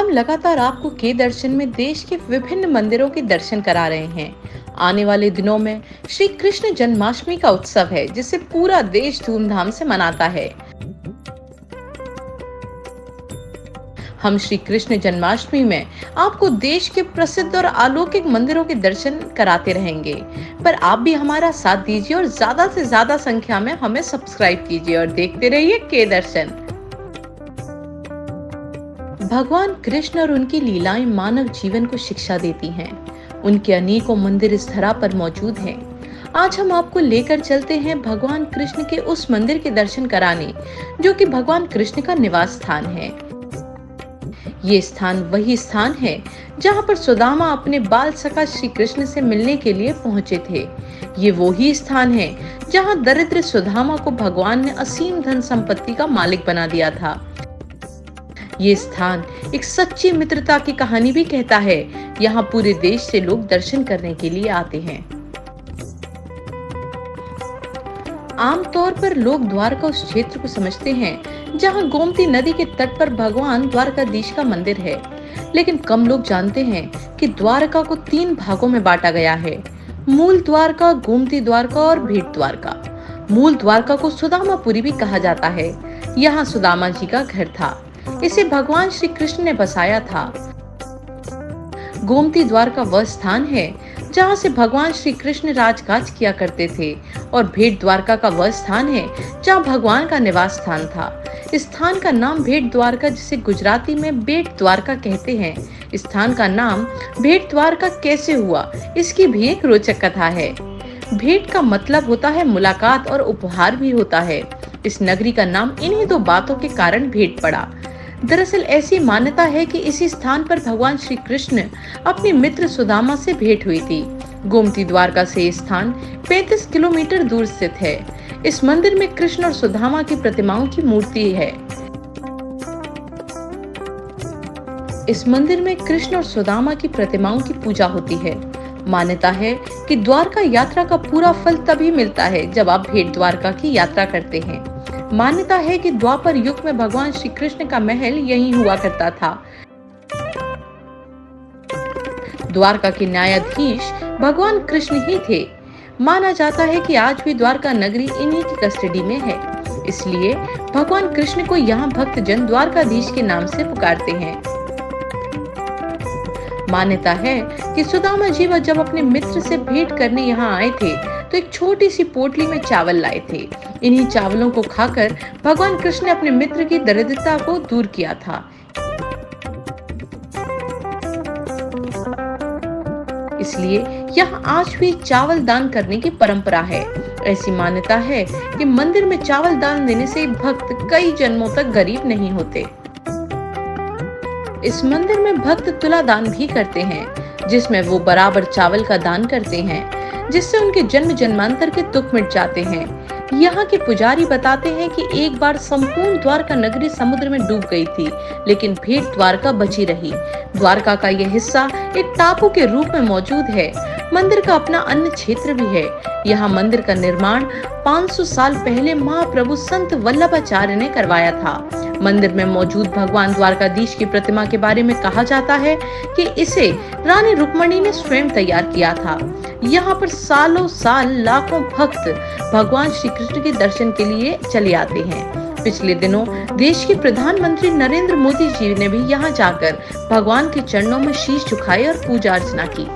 हम लगातार आपको के दर्शन में देश के विभिन्न मंदिरों के दर्शन करा रहे हैं। आने वाले दिनों में श्री कृष्ण जन्माष्टमी का उत्सव है, जिसे पूरा देश धूमधाम से मनाता है। हम श्री कृष्ण जन्माष्टमी में आपको देश के प्रसिद्ध और अलौकिक मंदिरों के दर्शन कराते रहेंगे, पर आप भी हमारा साथ दीजिए और ज्यादा से ज्यादा संख्या में हमें सब्सक्राइब कीजिए और देखते रहिए के दर्शन। भगवान कृष्ण और उनकी लीलाएं मानव जीवन को शिक्षा देती हैं। उनके अनेकों मंदिर इस धरा पर मौजूद हैं। आज हम आपको लेकर चलते हैं भगवान कृष्ण के उस मंदिर के दर्शन कराने, जो कि भगवान कृष्ण का निवास स्थान है। ये स्थान वही स्थान है जहाँ पर सुदामा अपने बाल सखा श्री कृष्ण से मिलने के लिए पहुँचे थे। ये वही स्थान है जहाँ दरिद्र सुदामा को भगवान ने असीम धन संपत्ति का मालिक बना दिया था। ये स्थान एक सच्ची मित्रता की कहानी भी कहता है। यहाँ पूरे देश से लोग दर्शन करने के लिए आते हैं। आमतौर पर लोग द्वारका उस क्षेत्र को समझते हैं जहाँ गोमती नदी के तट पर भगवान द्वारकाधीश का मंदिर है, लेकिन कम लोग जानते हैं कि द्वारका को 3 भागों में बांटा गया है: मूल द्वारका, गोमती द्वारका और भेंट द्वारका। मूल द्वारका को सुदामापुरी भी कहा जाता है। यहाँ सुदामा जी का घर था। इसे भगवान श्री कृष्ण ने बसाया था। गोमती द्वारका वह स्थान है जहाँ से भगवान श्री कृष्ण राजकाज किया करते थे, और भेंट द्वारका का वह स्थान है जहाँ भगवान का निवास स्थान था। इस स्थान का नाम भेंट द्वारका, जिसे गुजराती में बेट द्वारका कहते हैं। इस स्थान का नाम भेंट द्वारका कैसे हुआ, इसकी भी एक रोचक कथा है। भेंट का मतलब होता है मुलाकात और उपहार भी होता है। इस नगरी का नाम इन्हीं 2 बातों के कारण भेंट पड़ा। दरअसल ऐसी मान्यता है कि इसी स्थान पर भगवान श्री कृष्ण अपने मित्र सुदामा से भेंट हुई थी। गोमती द्वारका से ये स्थान 35 किलोमीटर दूर स्थित है। इस मंदिर में कृष्ण और सुदामा की प्रतिमाओं की मूर्ति है। इस मंदिर में कृष्ण और सुदामा की प्रतिमाओं की पूजा होती है। मान्यता है कि द्वारका यात्रा का पूरा फल तभी मिलता है जब आप भेंट द्वारका की यात्रा करते हैं। मान्यता है कि द्वापर युग में भगवान श्री कृष्ण का महल यहीं हुआ करता था। द्वारका के न्यायाधीश भगवान कृष्ण ही थे। माना जाता है कि आज भी द्वारका नगरी इन्हीं की कस्टडी में है, इसलिए भगवान कृष्ण को यहाँ भक्त जन द्वारकाधीश के नाम से पुकारते हैं। मान्यता है कि सुदामा जी जब अपने मित्र से भेंट करने यहाँ आए थे तो एक छोटी सी पोटली में चावल लाए थे। इन्हीं चावलों को खाकर भगवान कृष्ण ने अपने मित्र की दरिद्रता को दूर किया था। इसलिए यहाँ आज भी चावल दान करने की परंपरा है। ऐसी मान्यता है कि मंदिर में चावल दान देने से भक्त कई जन्मों तक गरीब नहीं होते। इस मंदिर में भक्त तुला दान भी करते हैं, जिसमें वो बराबर चावल का दान करते हैं, जिससे उनके जन्म जन्मांतर के दुख मिट जाते हैं। यहाँ के पुजारी बताते हैं कि एक बार संपूर्ण द्वारका नगरी समुद्र में डूब गई थी, लेकिन भेंट द्वारका बची रही। द्वारका का यह हिस्सा एक टापू के रूप में मौजूद है। मंदिर का अपना अन्य क्षेत्र भी है। यहाँ मंदिर का निर्माण 500 साल पहले महाप्रभु संत वल्लभाचार्य ने करवाया था। मंदिर में मौजूद भगवान द्वारकाधीश की प्रतिमा के बारे में कहा जाता है कि इसे रानी रुक्मणी ने स्वयं तैयार किया था। यहाँ पर सालों साल लाखों भक्त भगवान श्री कृष्ण के दर्शन के लिए चले आते हैं। पिछले दिनों देश के प्रधानमंत्री नरेंद्र मोदी जी ने भी यहाँ जाकर भगवान के चरणों में शीश झुकाए और पूजा अर्चना की।